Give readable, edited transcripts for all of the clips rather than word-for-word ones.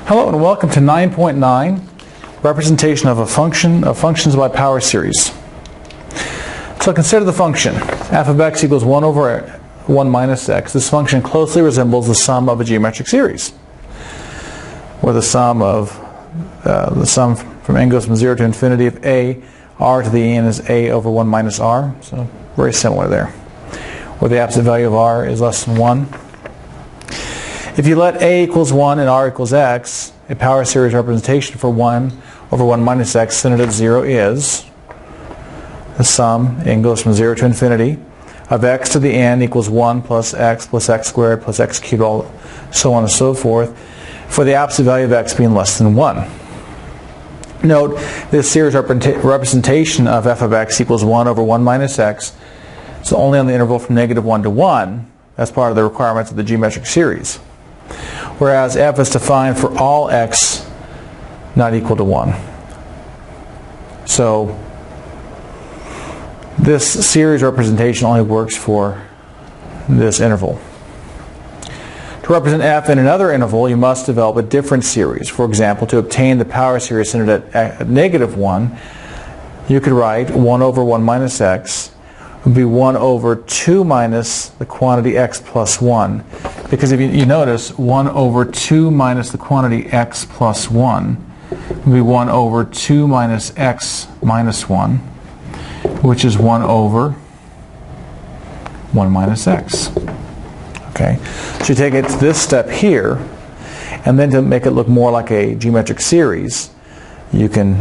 Hello and welcome to 9.9, representation of functions by power series. So consider the function f of x equals 1 over 1 minus x. This function closely resembles the sum of a geometric series, where the sum from n goes from 0 to infinity of a r to the n is a over 1 minus r. So very similar there, where the absolute value of r is less than 1. If you let a equals 1 and r equals x, a power series representation for 1 over 1 minus x centered at 0 is the sum, n goes from 0 to infinity, of x to the n equals 1 plus x squared plus x cubed, so on and so forth, for the absolute value of x being less than 1. Note, this series representation of f of x equals 1 over 1 minus x is only on the interval from -1 to 1. That's part of the requirements of the geometric series. Whereas f is defined for all x not equal to 1. So this series representation only works for this interval. To represent f in another interval, you must develop a different series. For example, to obtain the power series centered at -1, you could write 1 over 1 minus x would be 1 over 2 minus the quantity x plus 1. Because if you notice, 1 over 2 minus the quantity x plus 1 would be 1 over 2 minus x minus 1, which is 1 over 1 minus x. Okay, so you take it to this step here, and then to make it look more like a geometric series, you can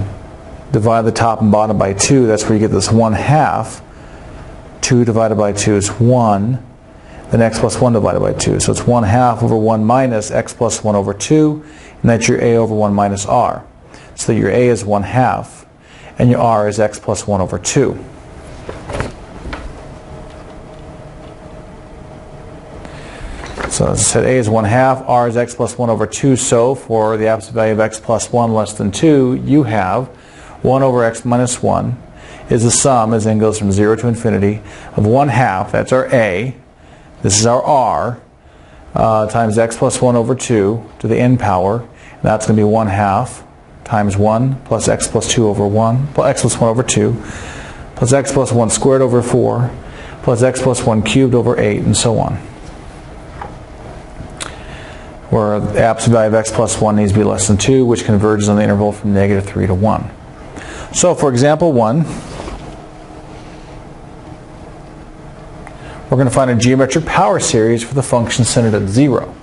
divide the top and bottom by 2. That's where you get this 1/2. 2 divided by 2 is 1. Then x plus 1 divided by 2. So it's 1/2 over 1 minus x plus 1 over 2. And that's your a over 1 minus r. So your a is 1/2. And your r is x plus 1 over 2. So as I said, a is 1/2. R is x plus 1 over 2. So for the absolute value of x plus 1 less than 2, you have 1 over x minus 1 is the sum, as n goes from 0 to infinity, of 1/2, that's our a, this is our r, times x plus 1 over 2 to the n power, and that's going to be 1/2 times 1 plus x plus 2 over 1, plus x plus 1 over 2, plus x plus 1 squared over 4, plus x plus 1 cubed over 8, and so on. Where the absolute value of x plus 1 needs to be less than 2, which converges on the interval from -3 to 1. So for example 1, we're going to find a geometric power series for the function centered at 0.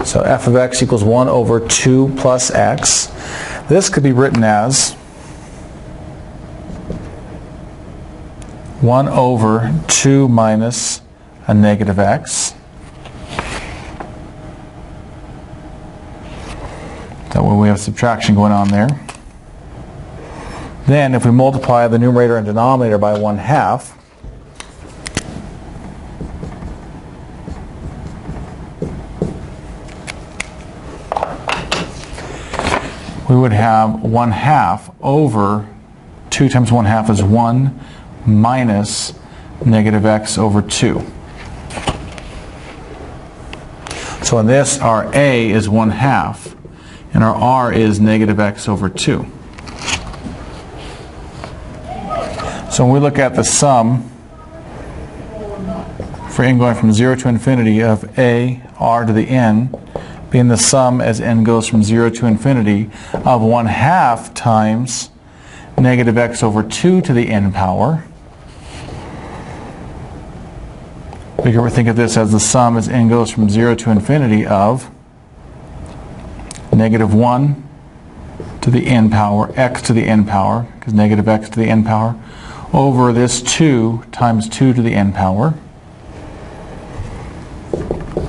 So f of x equals 1 over 2 plus x. This could be written as 1 over 2 minus a negative x. That way we have subtraction going on there. Then if we multiply the numerator and denominator by 1/2, we would have 1/2 over 2 times 1/2 is 1 minus negative x over 2. So in this, our a is 1/2 and our r is negative x over 2. So when we look at the sum for n going from 0 to infinity of a r to the n, being the sum as n goes from 0 to infinity of 1/2 times negative x over 2 to the n power, we can think of this as the sum as n goes from 0 to infinity of -1 to the n power, x to the n power, because negative x to the n power, over this 2 times 2 to the n power.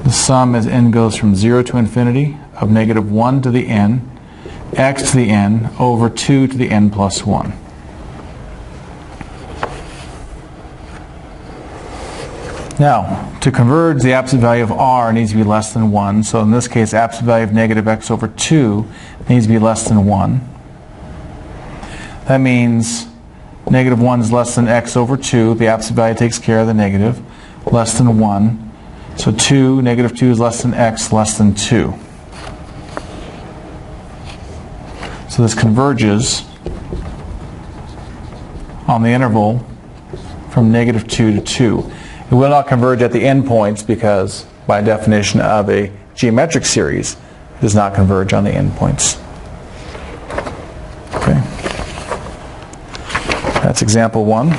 The sum as n goes from 0 to infinity of -1 to the n, x to the n, over 2 to the n plus 1. Now, to converge, the absolute value of r needs to be less than 1. So in this case, absolute value of negative x over 2 needs to be less than 1. That means -1 is less than x over 2. The absolute value takes care of the negative. Less than 1. So negative 2 is less than x less than 2. So this converges on the interval from -2 to 2. It will not converge at the endpoints because, by definition of a geometric series, it does not converge on the endpoints. Okay. That's example 1.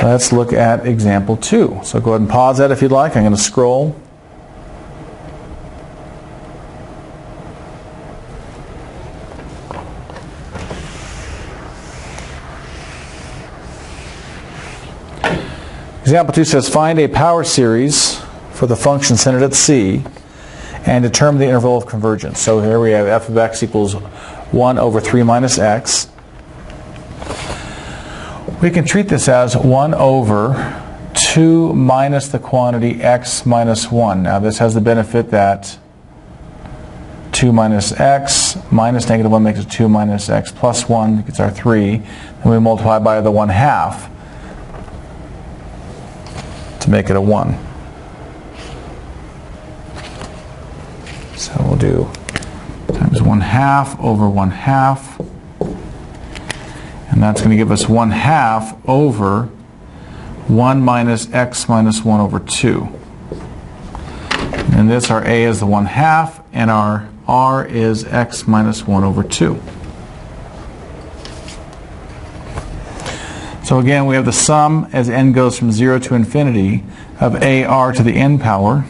Let's look at example 2. So go ahead and pause that if you'd like. I'm going to scroll. Example 2 says, find a power series for the function centered at C and determine the interval of convergence. So here we have f of x equals 1 over 3 minus x. We can treat this as 1 over 2 minus the quantity x minus 1. Now this has the benefit that 2 minus x minus -1 makes it 2 minus x plus 1 gets our 3. Then we multiply by the 1/2 to make it a 1. So we'll do times 1/2 over 1/2. And that's going to give us 1/2 over 1 minus x minus 1 over 2. And this, our a is the 1/2, and our r is x minus 1 over 2. So again, we have the sum as n goes from 0 to infinity of ar to the n power.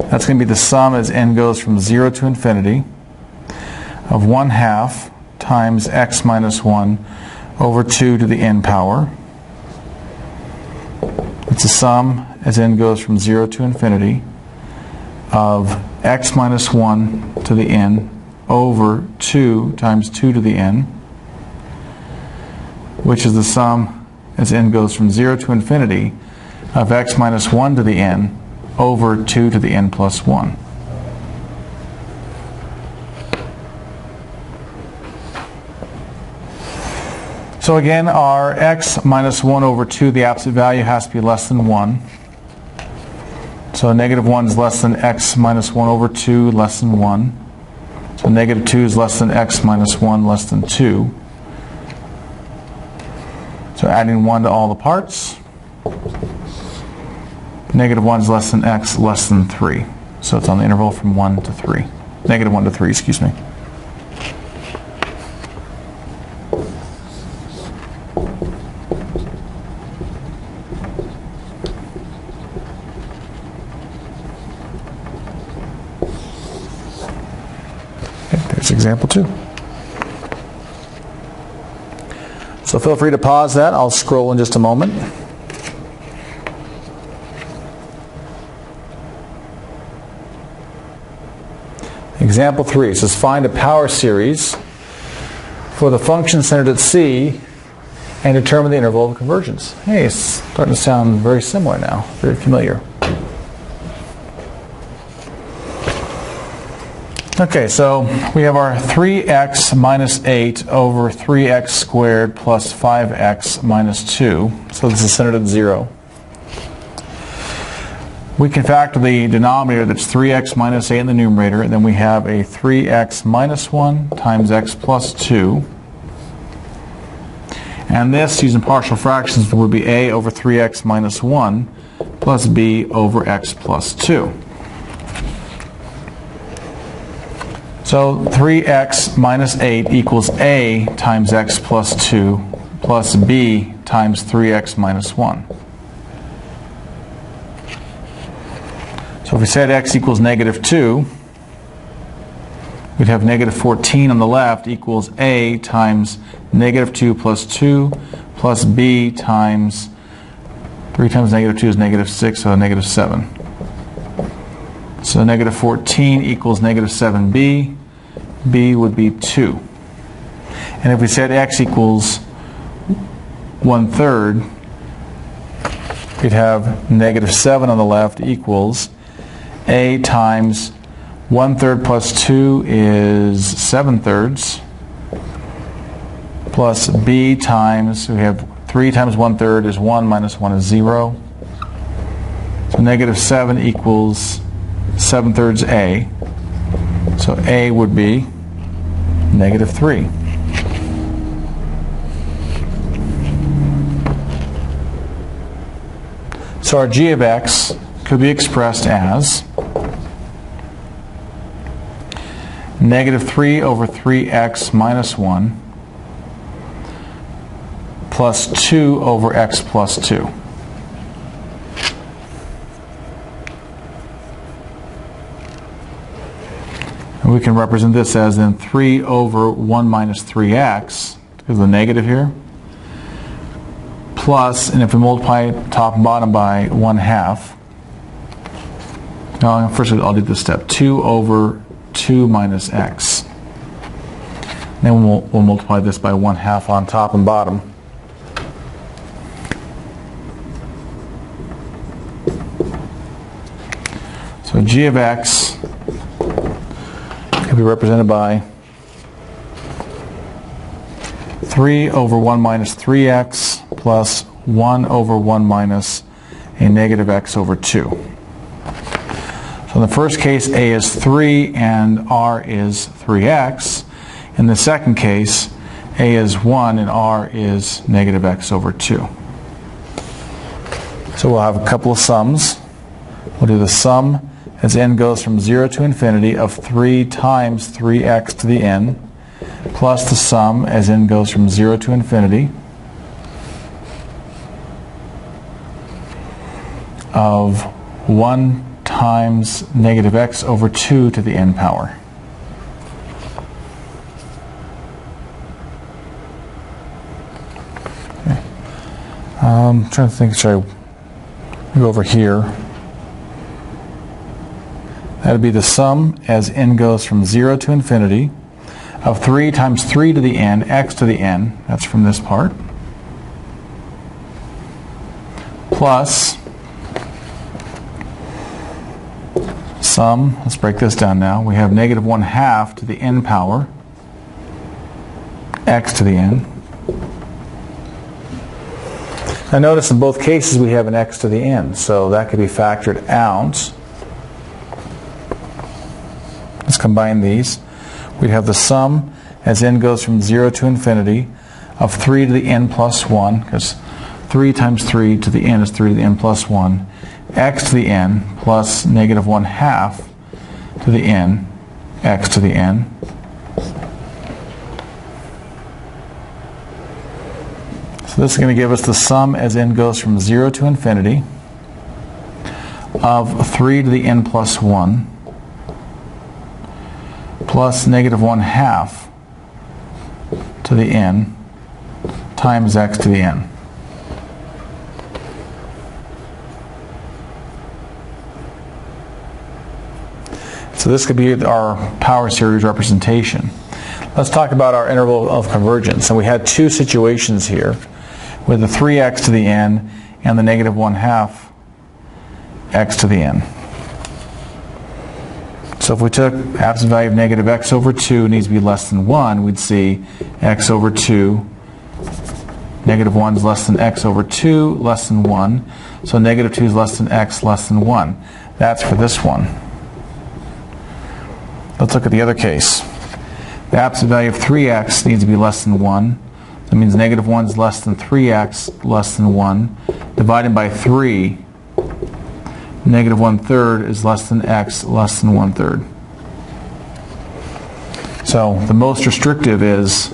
That's going to be the sum as n goes from 0 to infinity of 1/2 times x minus 1 over 2 to the n power. It's a sum as n goes from 0 to infinity of x minus 1 to the n over 2 times 2 to the n, which is the sum as n goes from 0 to infinity of x minus 1 to the n over 2 to the n plus 1. So again, our x minus 1 over 2, the absolute value has to be less than 1. So -1 is less than x minus 1 over 2, less than 1. So -2 is less than x minus 1, less than 2. So adding 1 to all the parts, -1 is less than x, less than 3. So it's on the interval from 1 to 3. -1 to 3, excuse me. Okay, there's example 2. So feel free to pause that. I'll scroll in just a moment. Example 3 says find a power series for the function centered at C and determine the interval of convergence. Hey, it's starting to sound very similar now, very familiar. Okay, so we have our 3x minus 8 over 3x squared plus 5x minus 2. So this is centered at 0. We can factor the denominator, that's 3x minus 8 in the numerator, and then we have a 3x minus 1 times x plus 2. And this, using partial fractions, would be a over 3x minus 1 plus b over x plus 2. So 3x minus 8 equals a times x plus 2 plus b times 3x minus 1. So if we said x equals -2, we'd have -14 on the left equals a times -2 plus 2 plus b times 3 times -2 is -6, so -7. So -14 equals -7b. B would be 2. And if we said x equals 1/3, we'd have -7 on the left equals a times 1/3 plus 2 is 7/3 plus b times, we have 3 times 1/3 is 1 minus 1 is 0. So -7 equals 7/3 a. So A would be negative 3. So our g of x could be expressed as negative 3 over 3x minus 1 plus 2 over x plus 2. And we can represent this as then 3 over 1 minus 3x, because of the negative here, plus, and if we multiply top and bottom by 1/2, now first I'll do this step, 2 over 2 minus x. Then we'll multiply this by 1/2 on top and bottom. So g of x can be represented by 3 over 1 minus 3x plus 1 over 1 minus a negative x over 2. So in the first case, a is 3 and r is 3x. In the second case, a is 1 and r is negative x over 2. So we'll have a couple of sums. We'll do the sum as n goes from 0 to infinity of 3 times 3x to the n, plus the sum as n goes from 0 to infinity of 1 times negative x over 2 to the n power. Okay. I'm trying to think, should I go over here? That would be the sum as n goes from 0 to infinity of 3 times 3 to the n, x to the n, that's from this part, plus sum, let's break this down now, we have negative 1/2 to the n power, x to the n. Now notice in both cases we have an x to the n, so that could be factored out. Let's combine these. We'd have the sum as n goes from 0 to infinity of 3 to the n plus 1, because 3 times 3 to the n is 3 to the n plus 1, x to the n plus negative 1/2 to the n, x to the n. So this is going to give us the sum as n goes from 0 to infinity of 3 to the n plus 1 plus negative 1/2 to the n times x to the n. So this could be our power series representation. Let's talk about our interval of convergence. And we had two situations here with the 3x to the n and the negative 1/2 x to the n. So if we took absolute value of negative x over 2 needs to be less than 1, we'd see x over 2, negative 1 is less than x over 2, less than 1. So negative 2 is less than x, less than 1. That's for this one. Let's look at the other case. The absolute value of 3x needs to be less than 1. That means negative 1 is less than 3x, less than 1. Divided by 3, negative 1/3 is less than x, less than 1/3. So the most restrictive is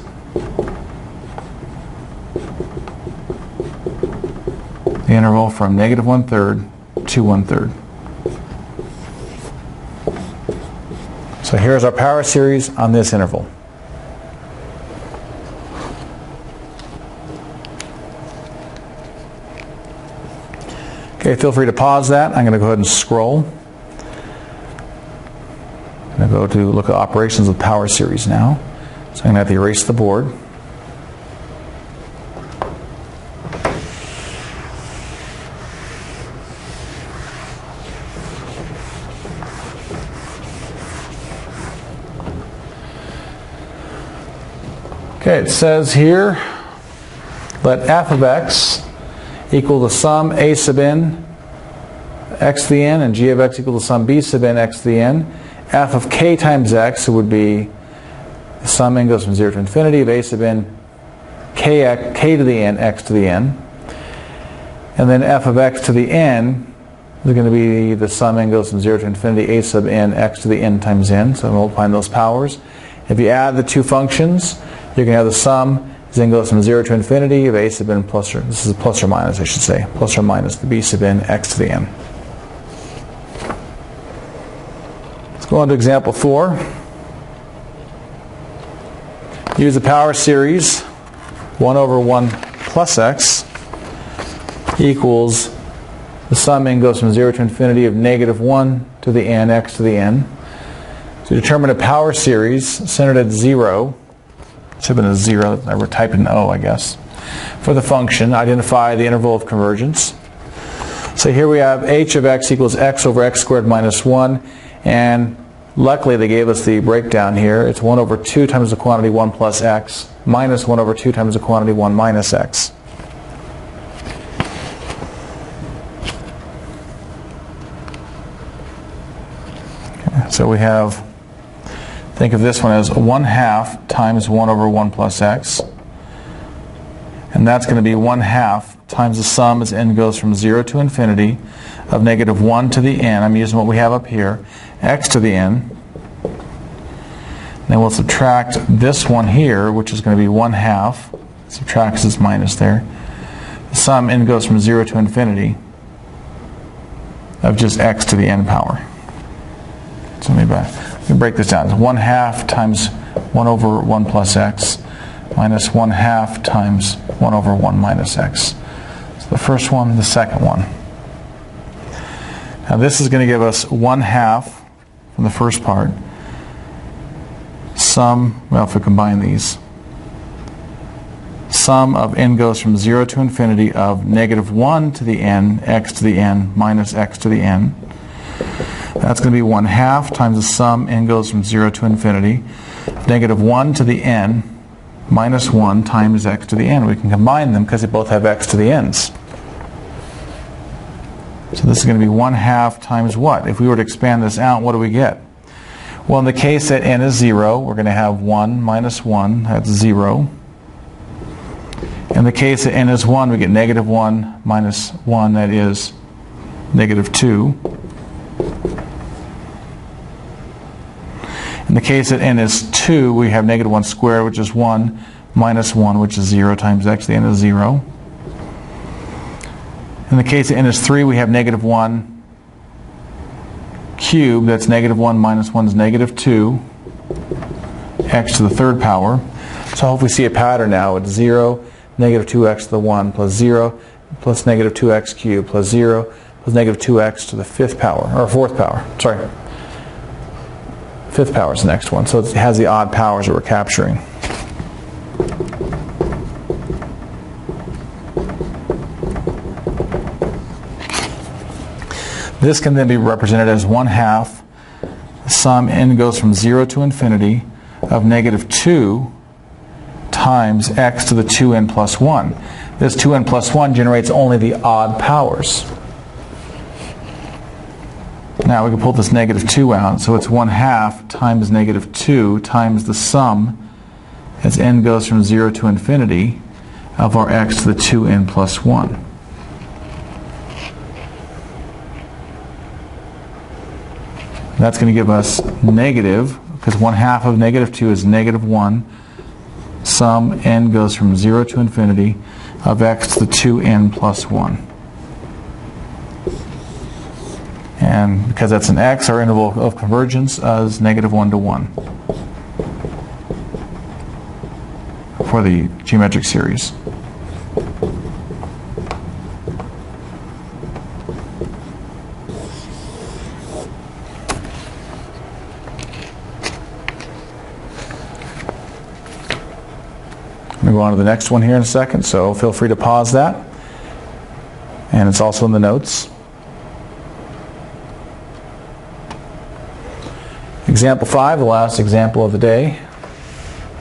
the interval from negative 1/3 to 1/3. So here's our power series on this interval. Okay, feel free to pause that. I'm going to go ahead and scroll. I'm going to go to look at operations with power series now. So I'm going to have to erase the board. Okay, it says here, let f of x equal the sum a sub n x to the n and g of x equal the sum b sub n x to the n f of k times x would be the sum n goes from 0 to infinity of a sub n k to the n, x to the n. And then f of x to the n is going to be the sum n goes from 0 to infinity a sub n x to the n times n. So I'm multiplying those powers. If you add the two functions, you're going to have the sum as n goes from 0 to infinity of a sub n plus, or this is plus or minus I should say, plus or minus the b sub n x to the n. Let's go on to example 4. Use the power series 1 over 1 plus x equals the sum n goes from 0 to infinity of negative 1 to the n x to the n. To determine a power series centered at 0, should have been a 0, I would type in O, I guess. For the function, identify the interval of convergence. So here we have h of x equals x over x squared minus 1, and luckily they gave us the breakdown here. It's 1 over 2 times the quantity 1 plus x minus 1 over 2 times the quantity 1 minus x. Okay, so we have, think of this one as 1/2 times 1 over 1 plus x. And that's going to be 1/2 times the sum as n goes from 0 to infinity of negative 1 to the n. I'm using what we have up here, x to the n. Then we'll subtract this one here, which is going to be 1/2. Subtract this minus there. The sum n goes from 0 to infinity of just x to the n power. So let me break this down. It's 1/2 times 1 over 1 plus x minus 1/2 times 1 over 1 minus x. So the first one, the second one. Now this is going to give us 1/2 from the first part. Sum, well, if we combine these, sum of n goes from 0 to infinity of negative 1 to the n, x to the n, minus x to the n. That's going to be 1/2 times the sum n goes from 0 to infinity of negative 1 to the n minus 1 times x to the n. We can combine them because they both have x to the n's. So this is going to be 1/2 times what? If we were to expand this out, what do we get? Well, in the case that n is 0, we're going to have 1 minus 1, that's 0. In the case that n is 1, we get negative 1 minus 1, that is negative 2. In the case that n is 2, we have negative 1 squared, which is 1, minus 1, which is 0, times x to the n is 0. In the case that n is 3, we have negative 1 cubed, that's negative 1 minus 1 is negative 2, x to the third power. So I hope we see a pattern now. It's 0, negative 2x to the 1, plus 0, plus negative 2x cubed, plus 0, plus negative 2x to the fifth power, or fourth power, sorry. Fifth power is the next one. So it has the odd powers that we're capturing. This can then be represented as 1/2 sum n goes from 0 to infinity of negative 2 times x to the 2n plus 1. This 2n plus 1 generates only the odd powers. Now we can pull this negative 2 out, so it's 1/2 times negative 2 times the sum as n goes from 0 to infinity of our x to the 2n plus 1. That's going to give us negative, because 1/2 of negative 2 is negative 1. Sum n goes from 0 to infinity of x to the 2n plus 1. And because that's an x, our interval of convergence is negative 1 to 1 for the geometric series. I'm going to go on to the next one here in a second, so feel free to pause that. And it's also in the notes. Example 5, the last example of the day,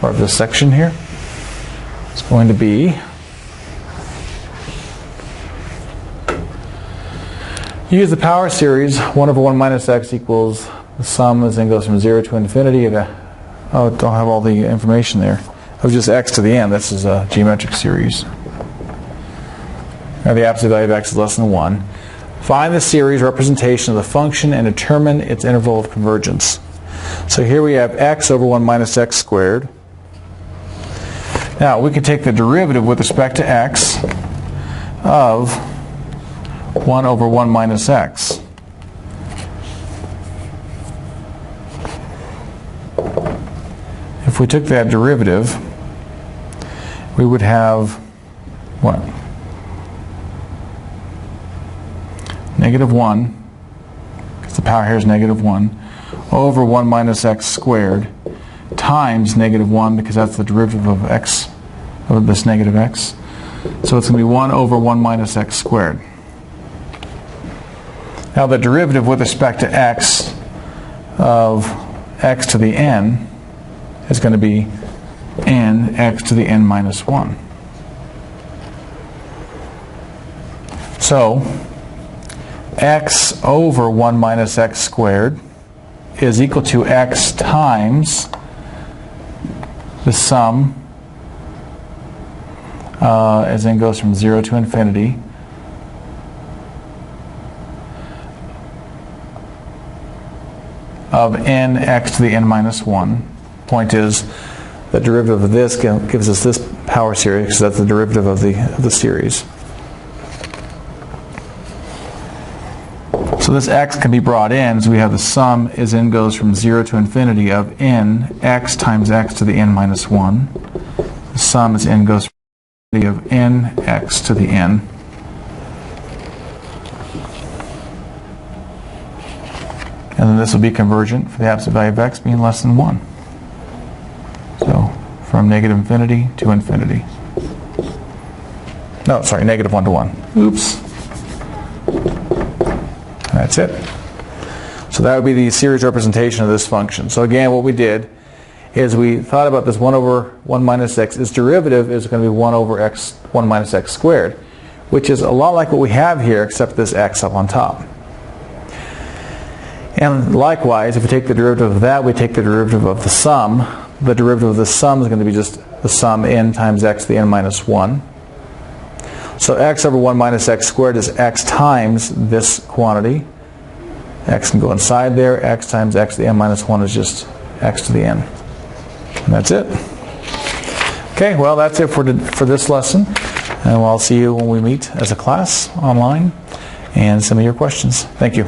or of this section here, is going to be use the power series 1 over 1 minus x equals The sum is then goes from 0 to infinity. Oh, don't have all the information there. It was just x to the n. This is a geometric series. Now the absolute value of x is less than 1. Find the series representation of the function and determine its interval of convergence. So here we have x over 1 minus x squared. Now we can take the derivative with respect to x of 1 over 1 minus x. If we took that derivative, we would have what? Negative 1, because the power here is negative 1, over 1 minus x squared times negative 1, because that's the derivative of x, of this negative x. So it's going to be 1 over 1 minus x squared. Now the derivative with respect to x of x to the n is going to be n x to the n minus 1. So x over 1 minus x squared is equal to x times the sum as n goes from 0 to infinity of n x to the n minus 1. Point is, the derivative of this gives us this power series, because that's the derivative of the series. So this x can be brought in, so we have the sum as n goes from 0 to infinity of n x times x to the n minus 1. The sum as n goes from infinity of n x to the n. And then this will be convergent for the absolute value of x being less than 1. So from negative infinity to infinity. No, sorry, negative 1 to 1. Oops. That's it. So that would be the series representation of this function. So again, what we did is we thought about this 1 over 1 minus x. Its derivative is going to be 1 over x, 1 minus x squared, which is a lot like what we have here, except this x up on top. And likewise, if we take the derivative of that, we take the derivative of the sum. The derivative of the sum is going to be just the sum n times x to the n minus 1. So x over 1 minus x squared is x times this quantity. X can go inside there. X times x to the n minus 1 is just x to the n. And that's it. Okay, well, that's it for this lesson. And I'll see you when we meet as a class online and some of your questions. Thank you.